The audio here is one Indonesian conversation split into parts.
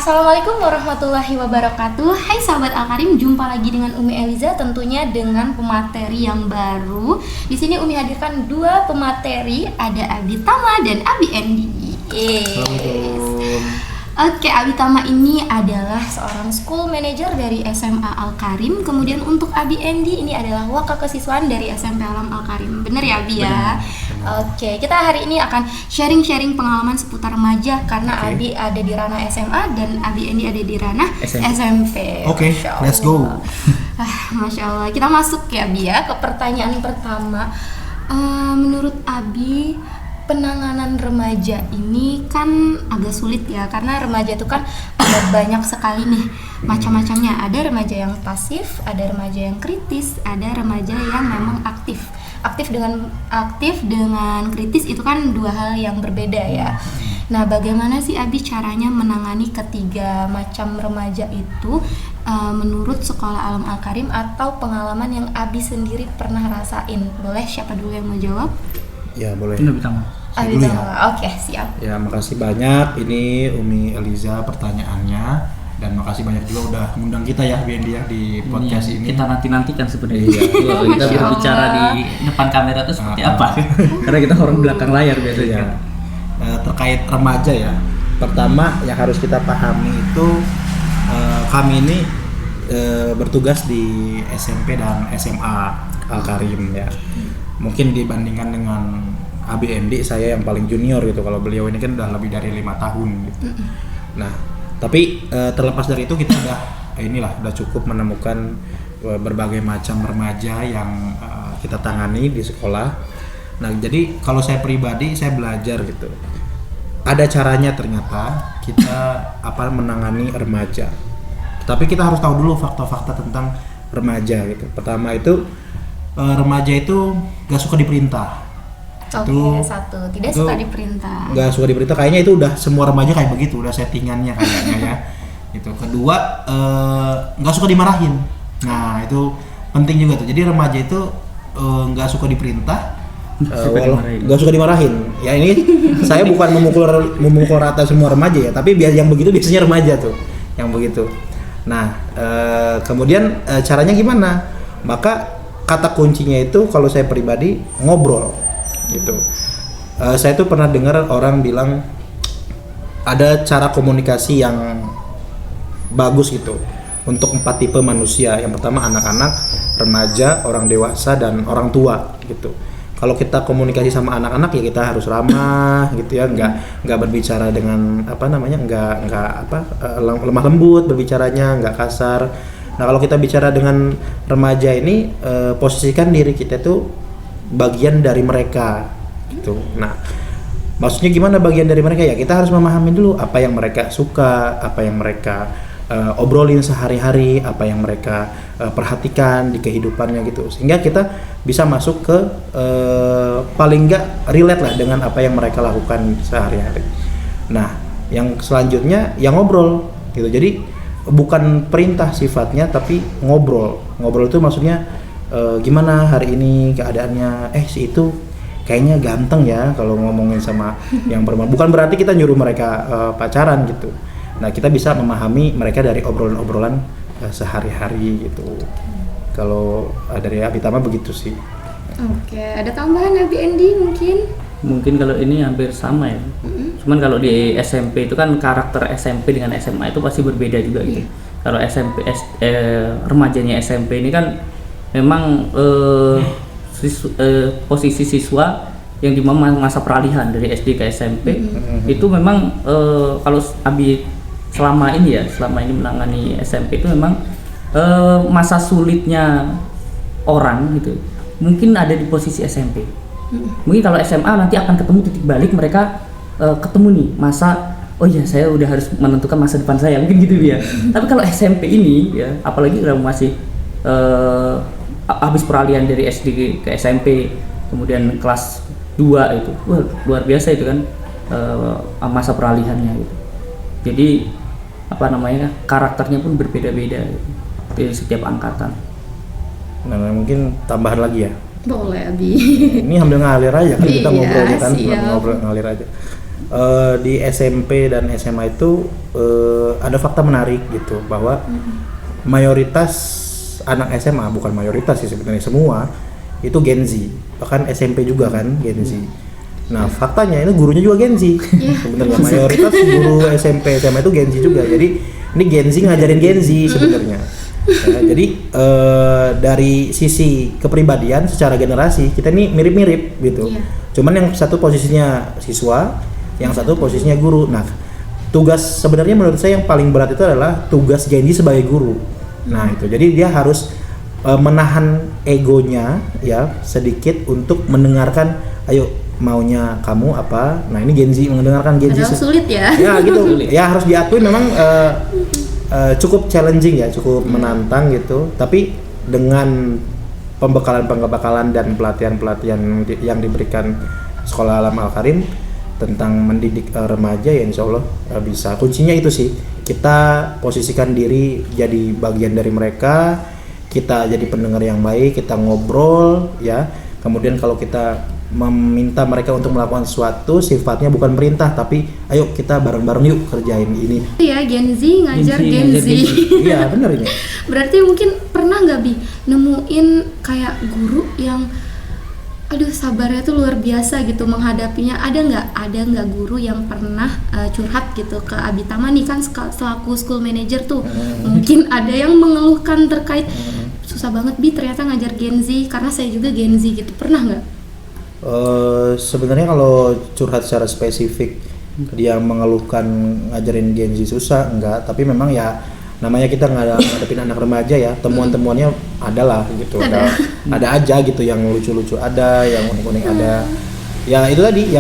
Assalamualaikum warahmatullahi wabarakatuh. Hai sahabat Al-Karim, jumpa lagi dengan Umi Eliza tentunya dengan pemateri yang baru. Di sini Umi hadirkan dua pemateri, ada Abi Tama dan Abi Endi. Assalamualaikum. Oke, Abi Tama ini adalah seorang school manager dari SMA Al-Karim. Kemudian untuk Abi Endi ini adalah wakil kesiswaan dari SMP Alam Al-Karim. Bener ya Abi ya? Benar. Oke, kita hari ini akan sharing-sharing pengalaman seputar remaja karena Abi ada di ranah SMA dan Abi Endi ada di ranah SMP. Oke, let's go. Masya Allah. Kita masuk ya Abi ya ke pertanyaan pertama. Menurut Abi, penanganan remaja ini kan agak sulit ya, karena remaja itu kan ada banyak sekali nih macam-macamnya. Ada remaja yang pasif, ada remaja yang kritis, ada remaja yang memang aktif. Aktif dengan kritis itu kan dua hal yang berbeda ya. Nah, bagaimana sih Abi caranya menangani ketiga macam remaja itu menurut Sekolah Alam Al-Karim atau pengalaman yang Abi sendiri pernah rasain? Boleh siapa dulu yang mau jawab? Ya boleh. Ini Abi Tama. Abi Tama. Oke, siap. Ya, makasih banyak ini Umi Eliza pertanyaannya, dan makasih banyak juga udah ngundang kita ya Bendi ya di podcast ini. Kita nantikan sebenarnya. Iya. Kita berbicara di depan kamera itu seperti apa? Karena kita orang belakang layar biasanya. Ya. Terkait remaja ya. Pertama yang harus kita pahami itu kami ini bertugas di SMP dan SMA Al-Karim ya. Mungkin dibandingkan dengan Abi Endi, saya yang paling junior gitu. Kalau beliau ini kan udah lebih dari 5 tahun gitu. Nah, tapi terlepas dari itu kita udah cukup menemukan berbagai macam remaja yang kita tangani di sekolah. Nah, jadi kalau saya pribadi saya belajar gitu. Ada caranya ternyata kita menangani remaja. Tapi kita harus tahu dulu fakta-fakta tentang remaja gitu. Pertama itu remaja itu gak suka diperintah. Oke, satu, tidak suka diperintah. Gak suka diperintah, kayaknya itu udah semua remaja kayak begitu, udah settingannya kayaknya ya. Itu kedua, gak suka dimarahin. Nah itu penting juga tuh. Jadi remaja itu gak suka diperintah, gak suka dimarahin. Ya ini saya bukan memukul rata semua remaja ya, tapi yang begitu biasanya remaja tuh, yang begitu. Nah kemudian caranya gimana? Maka kata kuncinya itu kalau saya pribadi ngobrol gitu. Saya tuh pernah dengar orang bilang ada cara komunikasi yang bagus gitu untuk 4 tipe manusia. Yang pertama anak-anak, remaja, orang dewasa, dan orang tua gitu. Kalau kita komunikasi sama anak-anak ya kita harus ramah gitu ya, nggak berbicara dengan lemah lembut berbicaranya, nggak kasar. Nah kalau kita bicara dengan remaja ini posisikan diri kita tuh bagian dari mereka gitu. Nah maksudnya gimana bagian dari mereka ya, kita harus memahami dulu apa yang mereka suka, apa yang mereka obrolin sehari-hari, apa yang mereka perhatikan di kehidupannya gitu, sehingga kita bisa masuk ke paling nggak relate lah dengan apa yang mereka lakukan sehari-hari. Nah yang selanjutnya yang ngobrol gitu, jadi bukan perintah sifatnya tapi ngobrol itu maksudnya gimana hari ini keadaannya, si itu kayaknya ganteng ya kalau ngomongin sama yang perempuan. Bukan berarti kita nyuruh mereka pacaran gitu. Nah kita bisa memahami mereka dari obrolan-obrolan sehari-hari gitu. Kalau dari Abi Tama begitu sih. Oke, ada tambahan Abi Endi mungkin? Mungkin kalau ini hampir sama ya. Cuman kalau di SMP itu kan karakter SMP dengan SMA itu pasti berbeda juga gitu. Kalau remajanya SMP ini kan memang posisi siswa yang di masa peralihan dari SD ke SMP itu memang kalau Abi selama ini menangani SMP itu memang masa sulitnya orang gitu mungkin ada di posisi SMP. Mungkin kalau SMA nanti akan ketemu titik balik, mereka ketemu nih masa saya udah harus menentukan masa depan saya, mungkin gitu ya. Tapi kalau SMP ini ya, apalagi kalau masih habis peralihan dari SD ke SMP, kemudian kelas 2 itu, luar biasa itu kan masa peralihannya gitu. Jadi karakternya pun berbeda-beda gitu, di setiap angkatan. Nah mungkin tambahan lagi ya. Boleh Abi. Ini ambil ngalir aja kan kita ngobrolnya kan, siap. ngobrol ngalir aja. di SMP dan SMA itu ada fakta menarik gitu bahwa mayoritas anak SMA, bukan mayoritas sih sebenarnya, semua itu Gen Z, bahkan SMP juga kan Gen Z. Nah faktanya ini gurunya juga Gen Z sebenarnya, mayoritas guru SMP SMA itu Gen Z juga. Jadi ini Gen Z ngajarin Gen Z sebenarnya. Jadi dari sisi kepribadian secara generasi kita ini mirip-mirip gitu. Cuman yang satu posisinya siswa, yang satu posisinya guru. Nah, tugas sebenarnya menurut saya yang paling berat itu adalah tugas Gen Z sebagai guru. Nah, itu. Jadi dia harus menahan egonya ya sedikit untuk mendengarkan, ayo maunya kamu apa. Nah, ini Gen Z mendengarkan Gen Z. Sulit ya. Ya, gitu. Ya harus diakui memang cukup challenging ya, cukup menantang gitu. Tapi dengan pembekalan dan pelatihan-pelatihan yang diberikan Sekolah Alam Al-Karim tentang mendidik remaja, ya insya Allah bisa. Kuncinya itu sih, kita posisikan diri jadi bagian dari mereka, kita jadi pendengar yang baik, kita ngobrol ya. Kemudian kalau kita meminta mereka untuk melakukan sesuatu, sifatnya bukan perintah, tapi ayo kita bareng-bareng yuk kerjain ini. Ya, Gen Z ngajar Gen Z. Iya benar ini. Berarti mungkin pernah nggak Bi nemuin kayak guru yang aduh sabarnya tuh luar biasa gitu menghadapinya. Ada nggak guru yang pernah curhat gitu ke Abitama nih kan selaku school manager tuh, mungkin ada yang mengeluhkan terkait susah banget Bi ternyata ngajar Gen Z, karena saya juga Gen Z gitu, pernah nggak? Sebenarnya kalau curhat secara spesifik dia mengeluhkan ngajarin Gen Z susah enggak, tapi memang ya namanya kita ngadepin anak remaja ya, temuan-temuannya adalah gitu, ada aja gitu yang lucu-lucu ada, yang unik-unik ada. Ya itu tadi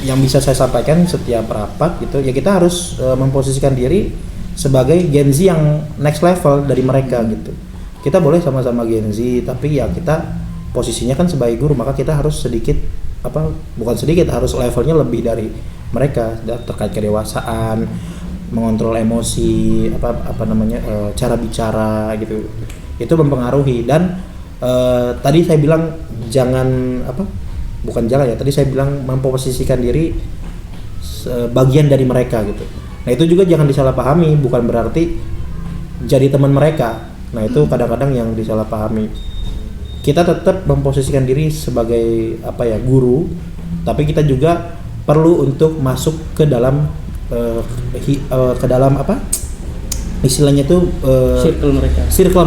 yang bisa saya sampaikan setiap rapat gitu ya, kita harus memposisikan diri sebagai Gen Z yang next level dari mereka gitu. Kita boleh sama-sama Gen Z, tapi ya kita posisinya kan sebagai guru, maka kita harus harus levelnya lebih dari mereka terkait kedewasaan, mengontrol emosi, cara bicara gitu. Itu mempengaruhi. Dan tadi saya bilang tadi saya bilang memposisikan diri bagian dari mereka gitu. Nah itu juga jangan disalahpahami, bukan berarti jadi teman mereka. Nah itu kadang-kadang yang disalahpahami. Kita tetap memposisikan diri sebagai guru, tapi kita juga perlu untuk masuk ke dalam istilahnya tuh circle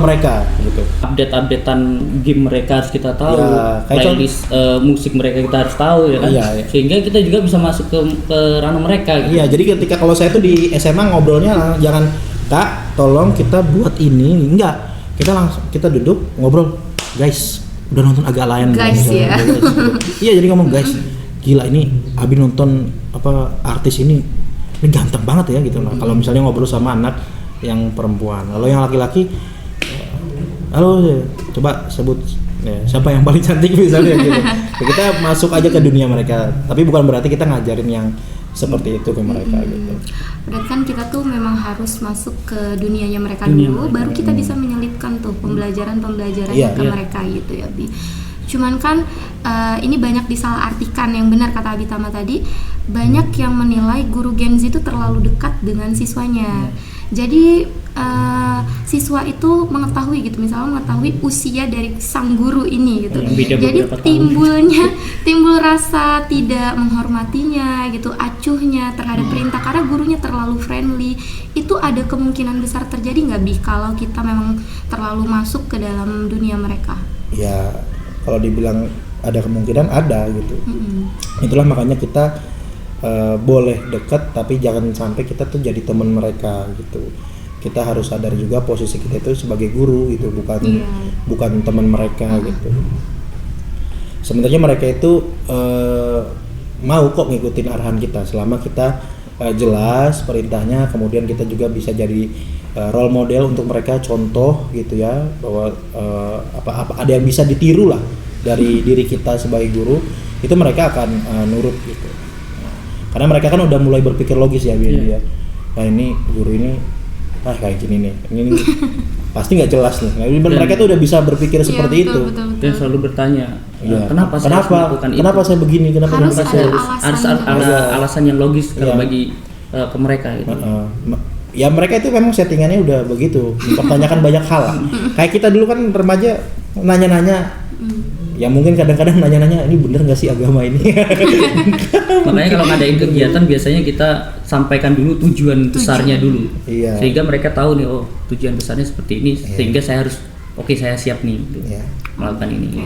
mereka gitu. Updatean game mereka harus kita tahu, ya, playlist musik mereka kita harus tahu ya kan. Iya. Sehingga kita juga bisa masuk ke ranah mereka gitu. Iya, jadi ketika kalau saya tuh di SMA ngobrolnya jangan Kak, tolong kita buat ini, enggak. Kita duduk ngobrol. Guys, udah nonton Agak Layan guys ya. Iya, jadi ngomong guys, gila ini Abi nonton artis ini ganteng banget ya gitu. Nah, kalau misalnya ngobrol sama anak yang perempuan, lalu yang laki-laki, halo coba sebut ya, siapa yang paling cantik misalnya gitu. Kita masuk aja ke dunia mereka, tapi bukan berarti kita ngajarin yang seperti itu ke mereka gitu. Berarti kan kita tuh memang harus masuk ke dunianya mereka dulu, baru kita bisa menyelipkan tuh pembelajaran-pembelajarannya ke mereka gitu ya Bi. Cuman kan ini banyak disalahartikan, yang benar kata Abitama tadi, banyak yang menilai guru Gen Z itu terlalu dekat dengan siswanya. Jadi siswa itu mengetahui gitu, misalnya mengetahui usia dari sang guru ini gitu. Jadi timbul rasa tidak menghormatinya gitu, acuhnya terhadap perintah karena gurunya terlalu friendly. Itu ada kemungkinan besar terjadi nggak Bi kalau kita memang terlalu masuk ke dalam dunia mereka? Ya kalau dibilang ada kemungkinan ada gitu. Itulah makanya kita boleh dekat, tapi jangan sampai kita tuh jadi teman mereka gitu. Kita harus sadar juga posisi kita itu sebagai guru gitu, bukan teman mereka gitu. Sebenarnya mereka itu mau kok ngikutin arahan kita selama kita jelas perintahnya, kemudian kita juga bisa jadi role model untuk mereka, contoh gitu ya, bahwa ada yang bisa ditiru lah dari diri kita sebagai guru, itu mereka akan nurut gitu. Karena mereka kan udah mulai berpikir logis ya, ya. Nah ini guru ini kayak gini nih, ini pasti nggak jelas nih. Nah, mereka tuh udah bisa berpikir seperti itu. Dan selalu bertanya, Iya. kenapa saya harus melakukan itu? Kenapa saya begini? Kenapa Harus kenapa ada saya Harus ada alasan yang logis kalau bagi ke mereka gitu. Ya mereka itu memang settingannya udah begitu, mempertanyakan banyak hal lah. Kayak kita dulu kan remaja nanya-nanya, ya mungkin kadang-kadang nanya-nanya ini bener nggak sih agama ini? Makanya kalau ngadain kegiatan biasanya kita sampaikan dulu tujuan besarnya dulu, Iya. sehingga mereka tahu nih, oh tujuan besarnya seperti ini, sehingga saya harus saya siap nih gitu, Iya. melakukan ini.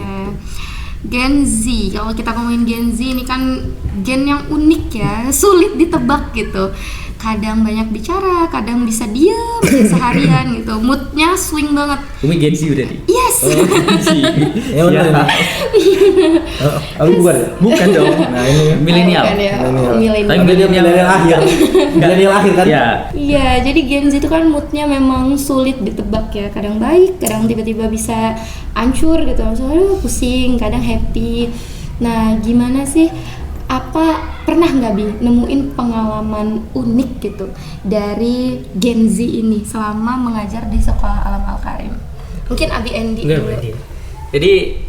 Gen Z, kalau kita ngomongin Gen Z ini kan gen yang unik ya, sulit ditebak gitu. Kadang banyak bicara, kadang bisa diam seharian gitu. Moodnya swing banget. Umi Gen Z berarti? Yes. Oh, Gen Z. Ya benar. Aku bukan ya? Bukan dong. Nah ini Milenial. Bukan ya, Milenial. Tapi milenial. milenial akhir. Milenial akhir kan? Ya. Iya, jadi Gen Z itu kan moodnya memang sulit ditebak ya. Kadang baik, kadang tiba-tiba bisa hancur gitu. Misalnya pusing, kadang happy. Nah, gimana sih? Pernah nggak Bi nemuin pengalaman unik gitu dari Gen Z ini selama mengajar di Sekolah Alam Al-Karim? Mungkin Abi Endi dulu. Jadi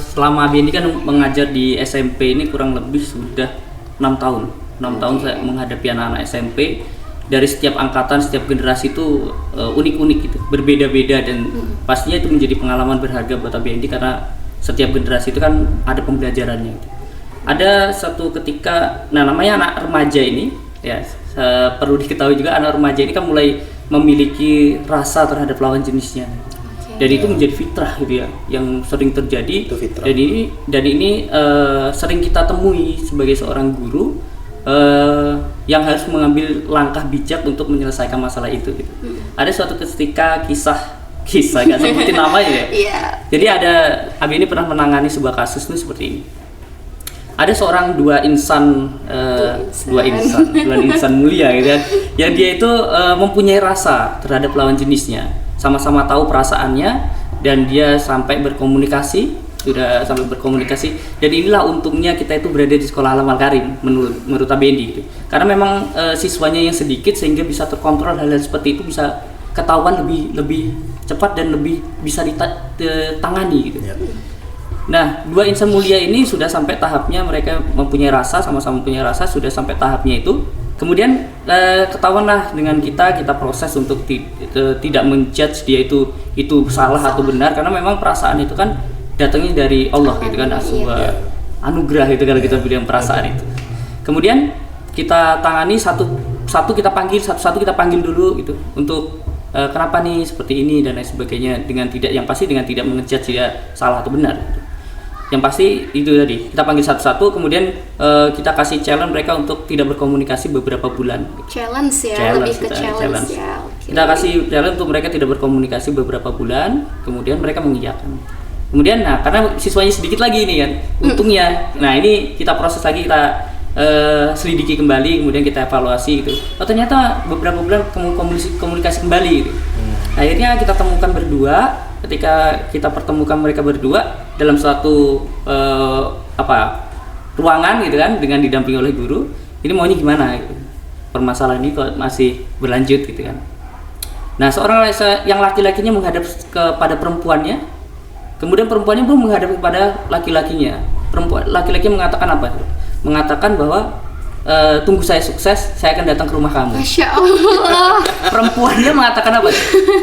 selama Abi ini kan mengajar di SMP ini kurang lebih sudah 6 tahun. 6 tahun saya menghadapi anak-anak SMP. Dari setiap angkatan, setiap generasi itu unik-unik gitu, berbeda-beda, dan pastinya itu menjadi pengalaman berharga buat Abi Endi karena setiap generasi itu kan ada pembelajarannya gitu. Ada suatu ketika, namanya anak remaja ini ya, perlu diketahui juga anak remaja ini kan mulai memiliki rasa terhadap lawan jenisnya. Dan itu menjadi fitrah gitu ya, yang sering terjadi. Itu fitrah. Dan ini sering kita temui sebagai seorang guru yang harus mengambil langkah bijak untuk menyelesaikan masalah itu gitu. Ada suatu ketika kisah nggak sebutin namanya ya. Iya. Jadi Abi ini pernah menangani sebuah kasus ini seperti ini. Ada seorang dua insan mulia gitu kan, yang dia itu mempunyai rasa terhadap lawan jenisnya, sama-sama tahu perasaannya, dan dia sampai berkomunikasi, dan inilah untungnya kita itu berada di Sekolah Alam Al-Karim menurut Abi Endi gitu. Karena memang siswanya yang sedikit sehingga bisa terkontrol hal-hal seperti itu, bisa ketahuan lebih cepat dan lebih bisa ditangani gitu. Nah, dua insan mulia ini sudah sampai tahapnya mereka mempunyai rasa, sama-sama mempunyai rasa, sudah sampai tahapnya itu. Kemudian ketahuanlah dengan kita proses untuk tidak menjudge dia itu salah atau benar, karena memang perasaan itu kan datangnya dari Allah gitu kan, sebuah anugerah itu kalau kita bilang perasaan itu. Kemudian kita tangani satu kita panggil dulu gitu untuk kenapa nih seperti ini dan lain sebagainya, dengan tidak mengejudge dia salah atau benar gitu. Yang pasti itu tadi, kita panggil satu-satu, kemudian kita kasih challenge mereka untuk tidak berkomunikasi beberapa bulan. Challenge ya, lebih ke challenge ya. Okay. Kita kasih challenge untuk mereka tidak berkomunikasi beberapa bulan, kemudian mereka mengiyakan. Kemudian karena siswanya sedikit lagi ini kan, untungnya. Nah, ini kita proses lagi, kita selidiki kembali, kemudian kita evaluasi gitu. Oh, ternyata beberapa bulan komunikasi kembali gitu. Akhirnya kita temukan berdua. Ketika kita pertemukan mereka berdua dalam suatu ruangan gitu kan, dengan didampingi oleh guru, ini maunya gimana gitu. Permasalahan ini kok masih berlanjut gitu kan. Nah, seorang yang laki-lakinya menghadap kepada perempuannya, kemudian perempuannya pun menghadap kepada laki-lakinya. Laki-laki mengatakan apa? Mengatakan bahwa tunggu saya sukses, saya akan datang ke rumah kamu. Masya Allah. Perempuannya mengatakan apa?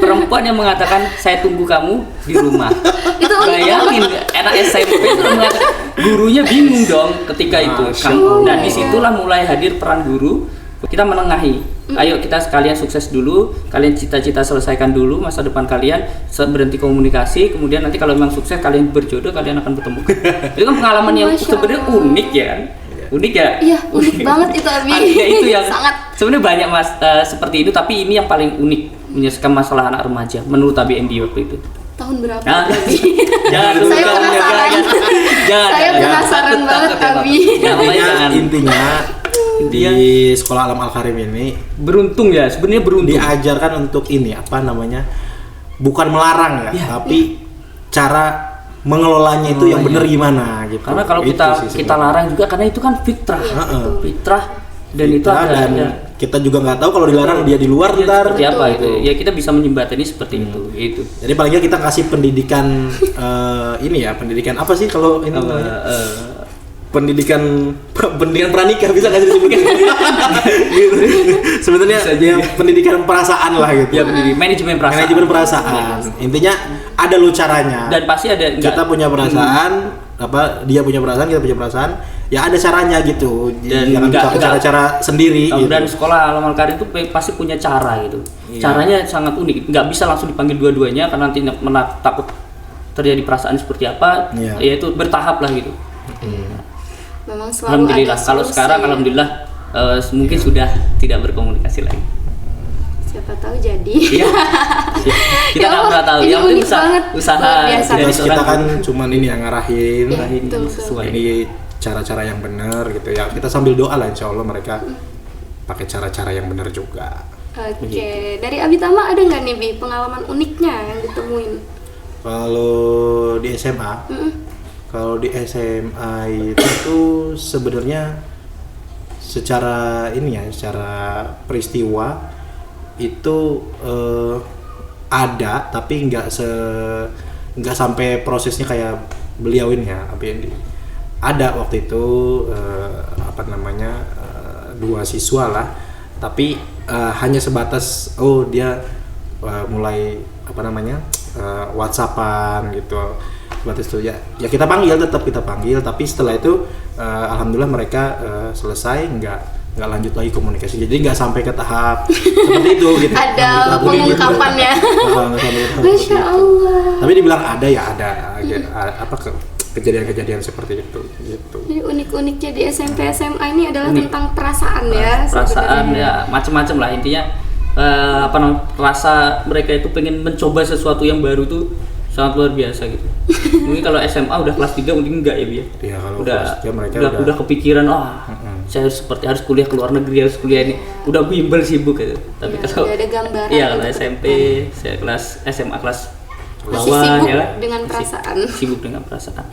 Perempuannya mengatakan saya tunggu kamu di rumah. Itu bayangin, anak SMP itu mengatakan, gurunya bingung dong ketika itu. Dan disitulah mulai hadir peran guru. Kita menengahi. Ayo kita sekalian sukses dulu, kalian cita-cita selesaikan dulu masa depan kalian, berhenti komunikasi, kemudian nanti kalau memang sukses kalian berjodoh, kalian akan bertemu. Itu kan pengalaman yang sebenarnya unik ya kan? Unik ya? Iya, unik banget itu Abi. Ya, itu yang sangat. Sebenarnya banyak seperti itu, tapi ini yang paling unik menyelesaikan masalah anak remaja menurut Abi Endi waktu itu. Tahun berapa? Jangan dulu. Saya penasaran. Saya penasaran banget Abi. Intinya di Sekolah Alam Al-Karim ini beruntung ya, sebenarnya beruntung. Diajarkan untuk ini bukan melarang ya, tapi cara mengelolanya itu yang benar gimana gitu. Karena kalau kita larang juga, karena itu kan fitrah. Fitrah dan itu ada kita juga nggak tahu kalau dilarang dia di luar Ya, ntar. seperti apa itu ya, kita bisa menjembatani seperti itu. Jadi paling nggak kita kasih pendidikan ini ya, pendidikan apa sih kalau ini namanya? pendidikan pranikah bisa nggak sih disebutkan? Gitu. Sebenarnya ya pendidikan perasaan lah gitu. Ya, manajemen perasaan. Manajemen perasaan. Intinya ada lo caranya. Dan pasti ada Kita punya perasaan, dia punya perasaan, kita punya perasaan. Ya ada caranya gitu. Dan jangan cara-cara sendiri. Gitu. Dan sekolah Al Karim itu pasti punya cara gitu. Caranya sangat unik. Nggak bisa langsung dipanggil dua-duanya karena nanti takut terjadi perasaan seperti apa. Yaitu bertahap lah gitu. Memang selalu Alhamdulillah. ada Kalau solusi. sekarang alhamdulillah mungkin sudah tidak berkomunikasi lagi. Siapa tahu jadi. Iya. Kita nggak pernah tahu. Ini Yang penting unik banget. usaha Luar biasa. dari Terus kita seorang kan cuman ini yang ngarahin. Betul. sesuai. Ini cara-cara yang benar gitu ya. Kita sambil doa lah insya Allah mereka pakai cara-cara yang benar juga. Oke, dari Abitama ada nggak nih Bi pengalaman uniknya yang ditemuin? Kalau di SMA, kalau di SMA itu sebenarnya secara ini ya, secara peristiwa itu ada, tapi nggak sampai prosesnya kayak beliau ini ya, ada waktu itu dua siswa lah, tapi hanya sebatas dia mulai WhatsAppan gitu. Batas itu ya kita panggil, tapi setelah itu alhamdulillah mereka selesai, nggak lanjut lagi komunikasi, jadi nggak sampai ke tahap seperti itu gitu. Ada pengungkapan ya. Masya Allah. Tapi dibilang ada ya ada kejadian-kejadian seperti itu gitu. Jadi unik-uniknya di SMP SMA ini adalah tentang perasaan ya. Perasaan sebenarnya. ya macam-macam lah intinya. Rasa mereka itu pengen mencoba sesuatu yang baru tuh sangat luar biasa gitu. Mungkin kalau SMA udah kelas 3 mungkin enggak ya Bi. Iya, kalau udah kelas 3 mereka udah kepikiran saya harus kuliah ke luar negeri, harus kuliah ini. Udah bimbel sibuk gitu. Tapi Ya, kalau udah ada gambaran. iya kalau gitu. SMP, saya SMA kelas Masih bawah sibuk ya. dengan Masih perasaan. Sibuk dengan perasaan.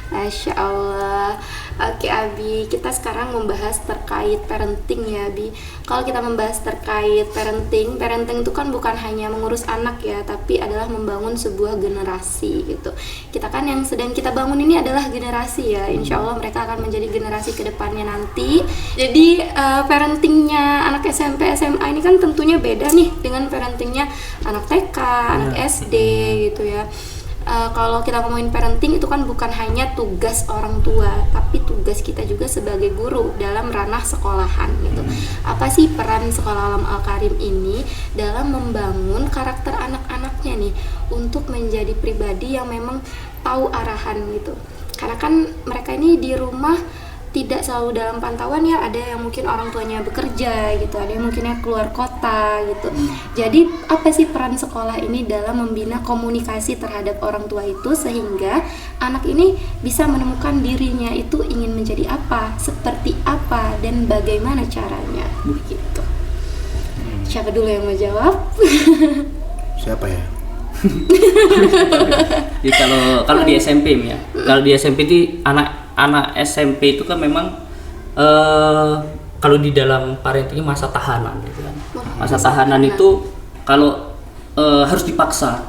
Masya Allah. Oke Abi, kita sekarang membahas terkait parenting ya Abi. Kalau kita membahas terkait parenting itu kan bukan hanya mengurus anak ya, tapi adalah membangun sebuah generasi gitu. Kita kan yang sedang kita bangun ini adalah generasi ya. Insya Allah mereka akan menjadi generasi kedepannya nanti. Jadi parentingnya anak SMP SMA ini kan tentunya beda nih dengan parentingnya anak TK, anak SD gitu ya. Kalau kita ngomongin parenting itu kan bukan hanya tugas orang tua, tapi tugas kita juga sebagai guru dalam ranah sekolahan gitu. Apa sih peran sekolah Alam Al Karim ini dalam membangun karakter anak-anaknya nih untuk menjadi pribadi yang memang tahu arahan gitu. Karena kan mereka ini di rumah tidak selalu dalam pantauan ya, ada yang mungkin orang tuanya bekerja gitu, ada yang mungkinnya keluar kota gitu. Jadi apa sih peran sekolah ini dalam membina komunikasi terhadap orang tua itu sehingga anak ini bisa menemukan dirinya itu ingin menjadi apa, seperti apa, dan bagaimana caranya gitu. Siapa dulu yang mau jawab? Siapa ya? Jadi kalau di SMP ya, kalau di SMP itu anak SMP itu kan memang kalau di dalam parenting masa tahanan gitu kan. Masa tahanan itu kalau harus dipaksa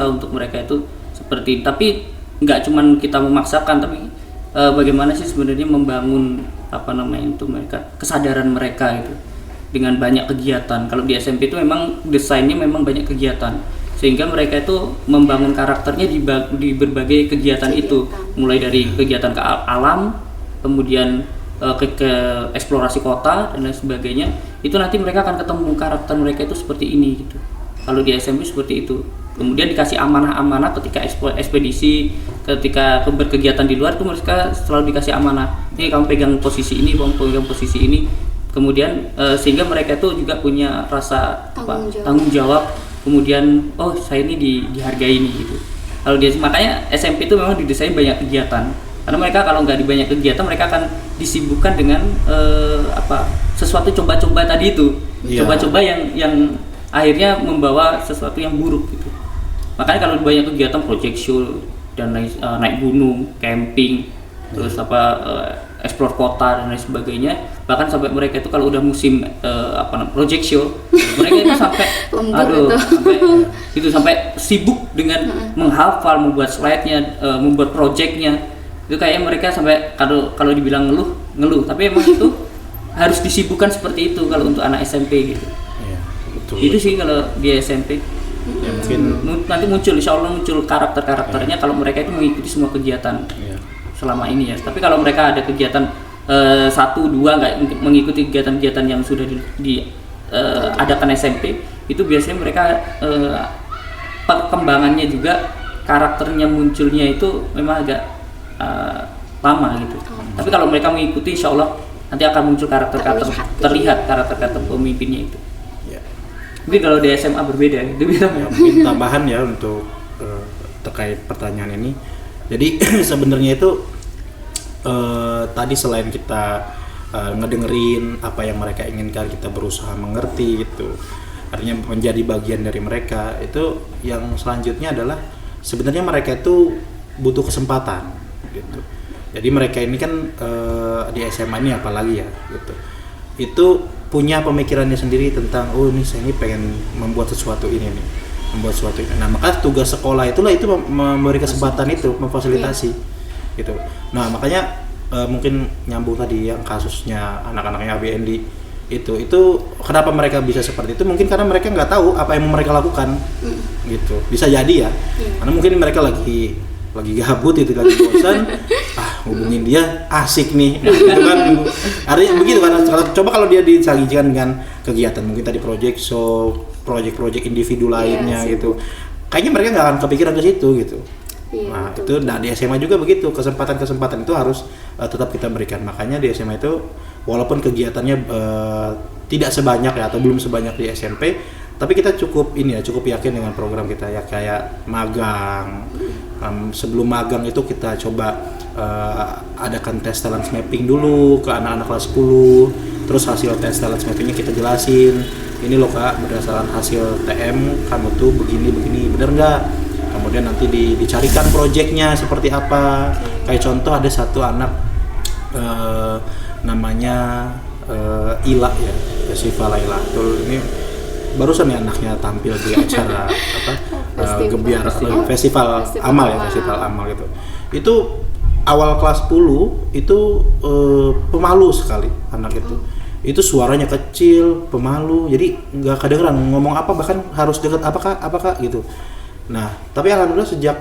untuk mereka itu seperti, tapi nggak cuman kita memaksakan, tapi bagaimana sih sebenarnya membangun mereka, kesadaran mereka itu dengan banyak kegiatan. Kalau di SMP itu memang desainnya memang banyak kegiatan, sehingga mereka itu membangun karakternya di berbagai kegiatan itu, mulai dari kegiatan ke alam, kemudian ke eksplorasi kota dan lain sebagainya. Itu nanti mereka akan ketemu karakter mereka itu seperti ini gitu. Kalau di SMP seperti itu. Kemudian dikasih amanah-amanah ketika ekspedisi, ketika berkegiatan di luar itu mereka selalu dikasih amanah. Ini kamu pegang posisi ini, kamu pegang posisi ini. Kemudian sehingga mereka itu juga punya rasa tanggung jawab. Kemudian saya ini dihargai nih gitu. Kalau makanya SMP itu memang didesain banyak kegiatan, karena mereka kalau nggak di banyak kegiatan mereka akan disibukkan dengan sesuatu coba-coba tadi itu, coba-coba yang akhirnya membawa sesuatu yang buruk gitu. Makanya kalau banyak kegiatan project show dan naik gunung, camping, terus explore kota dan lain sebagainya. Bahkan sampai mereka itu kalau udah musim project show, mereka itu sampai sampai sibuk dengan menghafal, membuat slide-nya, membuat project-nya. Itu kayaknya mereka sampai kalau dibilang ngeluh, tapi emang itu harus disibukkan seperti itu kalau untuk anak SMP gitu. Iya, betul. Itu sih kalau di SMP. Ya, mungkin Nanti insya Allah muncul karakternya kalau mereka itu mengikuti semua kegiatan selama ini ya. Tapi kalau mereka ada kegiatan 1, 2 nggak mengikuti kegiatan-kegiatan yang sudah diadakan SMP, itu biasanya mereka perkembangannya juga, karakternya munculnya itu memang agak lama gitu. Tapi kalau mereka mengikuti, insya Allah nanti akan muncul terlihat karakter pemimpinnya itu. Mungkin kalau di SMA berbeda gitu. Mungkin tambahan ya untuk terkait pertanyaan ini. Jadi sebenarnya itu tadi selain kita ngedengerin apa yang mereka inginkan, kita berusaha mengerti gitu, artinya menjadi bagian dari mereka. Itu yang selanjutnya adalah sebenarnya mereka itu butuh kesempatan gitu. Jadi mereka ini kan di SMA ini apalagi ya gitu, itu punya pemikirannya sendiri tentang ini saya ini pengen membuat sesuatu ini. Nah, maka tugas sekolah itulah itu memberi kesempatan itu, memfasilitasi gitu. Nah, makanya mungkin nyambung tadi yang kasusnya anak-anaknya ABND itu kenapa mereka bisa seperti itu? Mungkin karena mereka nggak tahu apa yang mereka lakukan gitu. Bisa jadi ya, karena mungkin mereka lagi gabut itu, lagi bosan, hubungin dia asik nih, nah, gitu kan. Artinya begitu kan. Coba kalau dia disajikan dengan kegiatan mungkin tadi project show, project individu lainnya gitu, kayaknya mereka nggak akan kepikiran ke situ gitu. Nah betul. Itu di SMA juga begitu, kesempatan itu harus tetap kita berikan. Makanya di SMA itu walaupun kegiatannya tidak sebanyak ya, atau belum sebanyak di SMP, tapi kita cukup yakin dengan program kita ya, kayak magang. Sebelum magang itu kita coba adakan tes talent mapping dulu ke anak-anak kelas 10. Terus hasil tes talent mappingnya kita jelasin, ini loh Kak, berdasarkan hasil TM kamu tuh begini bener nggak? Kemudian nanti dicarikan proyeknya seperti apa. Kayak contoh ada satu anak namanya Ila ya, Siva Laila. Ini barusan ya anaknya tampil di acara Gebiar festival amal gitu. Itu awal kelas 10 itu pemalu sekali anak itu. Itu suaranya kecil, pemalu, jadi nggak kedengeran ngomong apa, bahkan harus dekat apakah gitu. Nah, tapi alhamdulillah sejak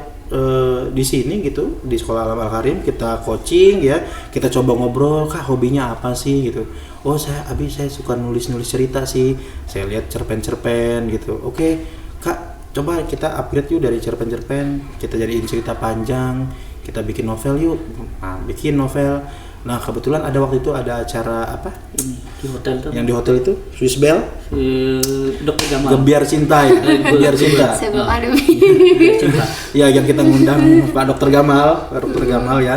di sini gitu, di sekolah Alam Al-Karim kita coaching ya, kita coba ngobrol, Kak hobinya apa sih gitu. Oh saya suka nulis cerita sih, saya lihat cerpen gitu. Oke Kak, coba kita upgrade yuk dari cerpen kita jadiin cerita panjang, kita bikin novel yuk. Nah, bikin novel. Nah kebetulan ada waktu itu ada acara apa di hotel tuh, yang di hotel itu Swiss Bell, Dr. Gamal, Gebiar Cinta ya, Gebiar Cinta. Saya belum ada. Ya yang kita ngundang Pak Dr. Gamal ya.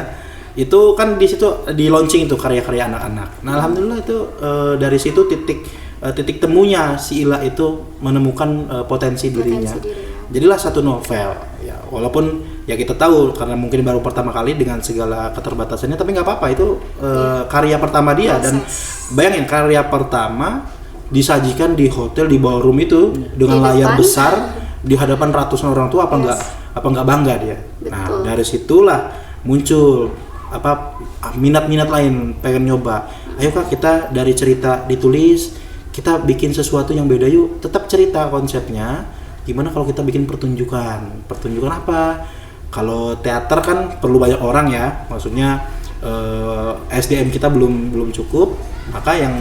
Itu kan di situ di launching itu karya-karya anak-anak. Nah alhamdulillah itu dari situ titik temunya si Ila itu menemukan potensi dirinya. Jadilah satu novel ya, walaupun ya kita tahu karena mungkin baru pertama kali dengan segala keterbatasannya, tapi nggak apa-apa, itu karya pertama dia. Dan bayangin karya pertama disajikan di hotel, di ballroom itu dengan layar besar di hadapan ratusan orang tua, apa nggak bangga dia. Betul. Nah dari situlah muncul minat-minat lain, pengen nyoba. Ayo Kak, kita dari cerita ditulis kita bikin sesuatu yang beda yuk. Tetap cerita konsepnya, gimana kalau kita bikin pertunjukan apa? Kalau teater kan perlu banyak orang ya, maksudnya SDM kita belum cukup, maka yang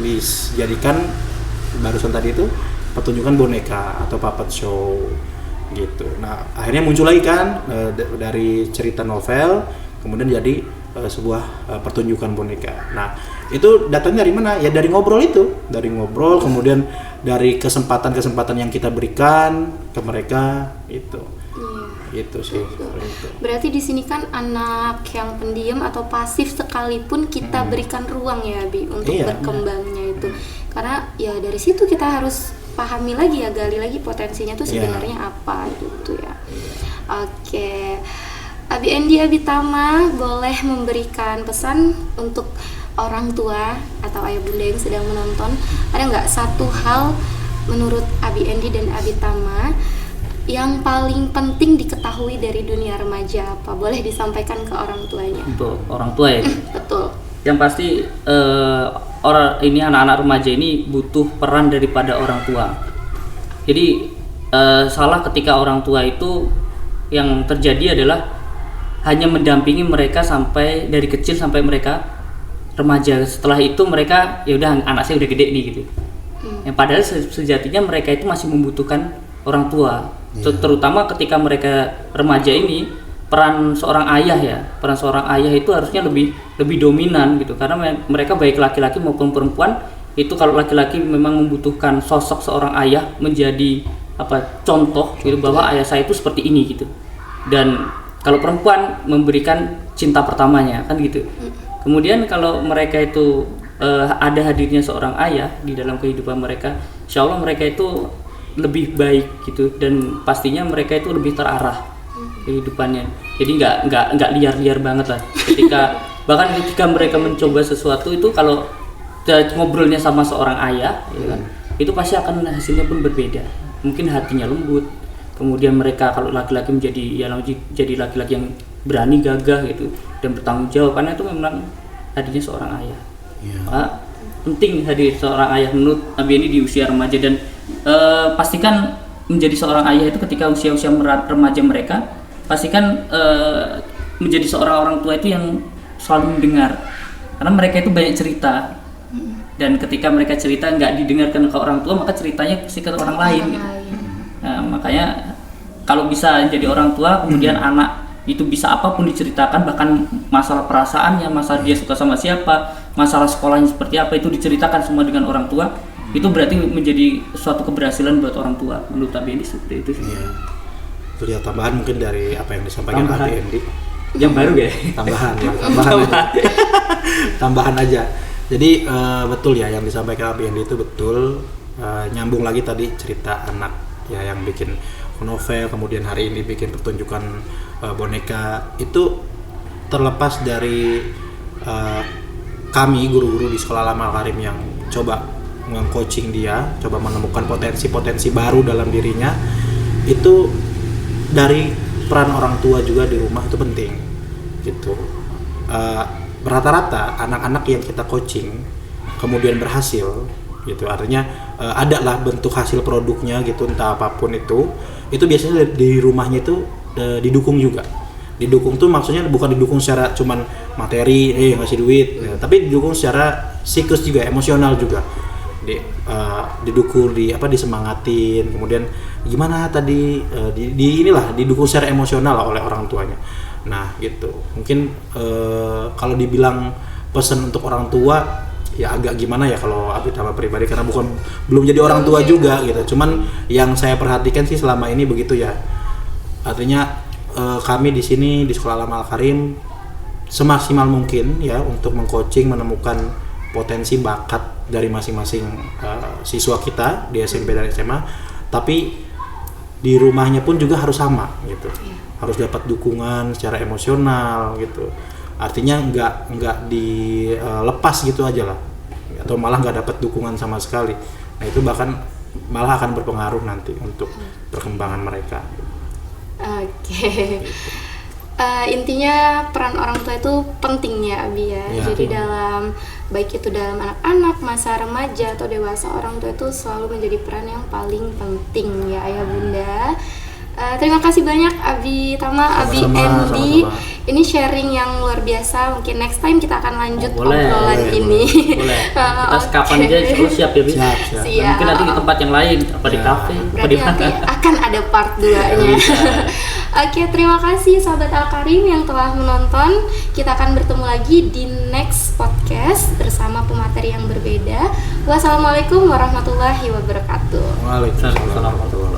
dijadikan barusan tadi itu pertunjukan boneka atau puppet show gitu. Nah akhirnya muncul lagi kan dari cerita novel kemudian jadi sebuah pertunjukan boneka. Nah itu datangnya dari mana? Ya dari ngobrol kemudian dari kesempatan yang kita berikan ke mereka itu. Itu sih. Itu. Berarti di sini kan anak yang pendiam atau pasif sekalipun kita berikan ruang ya Bi untuk berkembangnya itu. Karena ya dari situ kita harus pahami lagi ya, gali lagi potensinya tuh sebenarnya apa gitu ya. Oke. Abi Endi, Abi Tama boleh memberikan pesan untuk orang tua atau ayah bunda yang sedang menonton. Ada nggak satu hal menurut Abi Endi dan Abi Tama yang paling penting diketahui dari dunia remaja, apa? Boleh disampaikan ke orang tuanya. Untuk orang tua ya. Betul. Yang pasti anak-anak remaja ini butuh peran daripada orang tua. Jadi salah ketika orang tua itu yang terjadi adalah hanya mendampingi mereka sampai dari kecil sampai mereka remaja. Setelah itu mereka ya udah, anak saya udah gede nih gitu. Yang padahal sejatinya mereka itu masih membutuhkan orang tua. Terutama ketika mereka remaja ini, peran seorang ayah itu harusnya lebih dominan gitu, karena mereka baik laki-laki maupun perempuan itu, kalau laki-laki memang membutuhkan sosok seorang ayah menjadi contoh gitu, bahwa ayah saya itu seperti ini gitu. Dan kalau perempuan memberikan cinta pertamanya kan gitu. Kemudian kalau mereka itu ada hadirnya seorang ayah di dalam kehidupan mereka, insya Allah mereka itu lebih baik gitu, dan pastinya mereka itu lebih terarah kehidupannya. Jadi nggak liar-liar banget lah. Bahkan ketika mereka mencoba sesuatu itu, kalau ngobrolnya sama seorang ayah, ya kan, itu pasti akan hasilnya pun berbeda. Mungkin hatinya lembut. Kemudian mereka kalau laki-laki jadi laki-laki yang berani, gagah gitu, dan bertanggung jawab, karena itu memang hadirnya seorang ayah. Penting hadir seorang ayah menurut Abi ini di usia remaja, dan pastikan menjadi seorang ayah itu ketika usia-usia remaja mereka, pastikan menjadi seorang orang tua itu yang selalu mendengar, karena mereka itu banyak cerita, dan ketika mereka cerita nggak didengarkan ke orang tua, maka ceritanya pasti ke orang lain gitu. Nah, makanya kalau bisa jadi orang tua, kemudian anak itu bisa apapun diceritakan, bahkan masalah perasaannya, masalah dia suka sama siapa, masalah sekolahnya seperti apa, itu diceritakan semua dengan orang tua. Itu berarti menjadi suatu keberhasilan buat orang tua. Menurut Abi Endi seperti itu sih. Iya. Itu dia tambahan mungkin dari apa yang disampaikan Abi Endi. Yang baru ya? Tambahan aja. Tambahan aja. Jadi betul ya yang disampaikan Abi Endi itu betul. Nyambung lagi tadi cerita anak ya yang bikin novel, kemudian hari ini bikin pertunjukan boneka, itu terlepas dari kami guru-guru di Sekolah Lama Al-Karim yang coba meng-coaching dia, coba menemukan potensi-potensi baru dalam dirinya. Itu dari peran orang tua juga di rumah itu penting gitu. Rata-rata anak-anak yang kita coaching kemudian berhasil gitu, artinya ada lah bentuk hasil produknya gitu, entah apapun itu biasanya di rumahnya itu didukung juga. Didukung tuh maksudnya bukan didukung secara cuman materi, ngasih duit, tapi didukung secara psikis juga, emosional juga. Didukung, disemangatin, kemudian gimana tadi didukung secara emosional oleh orang tuanya. Nah gitu, mungkin kalau dibilang pesan untuk orang tua ya agak gimana ya kalau Abi Tama pribadi, karena belum jadi orang tua juga gitu. Cuman yang saya perhatikan sih selama ini begitu ya. Artinya kami di sini di Sekolah Lama Al-Karim semaksimal mungkin ya untuk meng-coaching, menemukan potensi bakat dari masing-masing siswa kita di SMP dan SMA, tapi di rumahnya pun juga harus sama gitu. Harus dapat dukungan secara emosional gitu. Artinya nggak dilepas gitu aja lah, atau malah nggak dapat dukungan sama sekali. Nah itu bahkan malah akan berpengaruh nanti untuk perkembangan mereka. Oke. Intinya peran orang tua itu penting ya Abi ya. Jadi baik itu dalam anak-anak, masa remaja atau dewasa, orang tua itu selalu menjadi peran yang paling penting ya ayah bunda. Terima kasih banyak Abi Tama, Abi Endi. Ini sharing yang luar biasa. Mungkin next time kita akan lanjut obrolan ini. Boleh. Kita kapan aja siap ya, Bi? Siap. Mungkin nanti di tempat yang lain, apa di kafe, apa di nanti akan ada part 2-nya. Oke, terima kasih sahabat Al-Karim yang telah menonton. Kita akan bertemu lagi di next podcast bersama pemateri yang berbeda. Wassalamualaikum warahmatullahi wabarakatuh. Waalaikumsalam warahmatullahi wabarakatuh.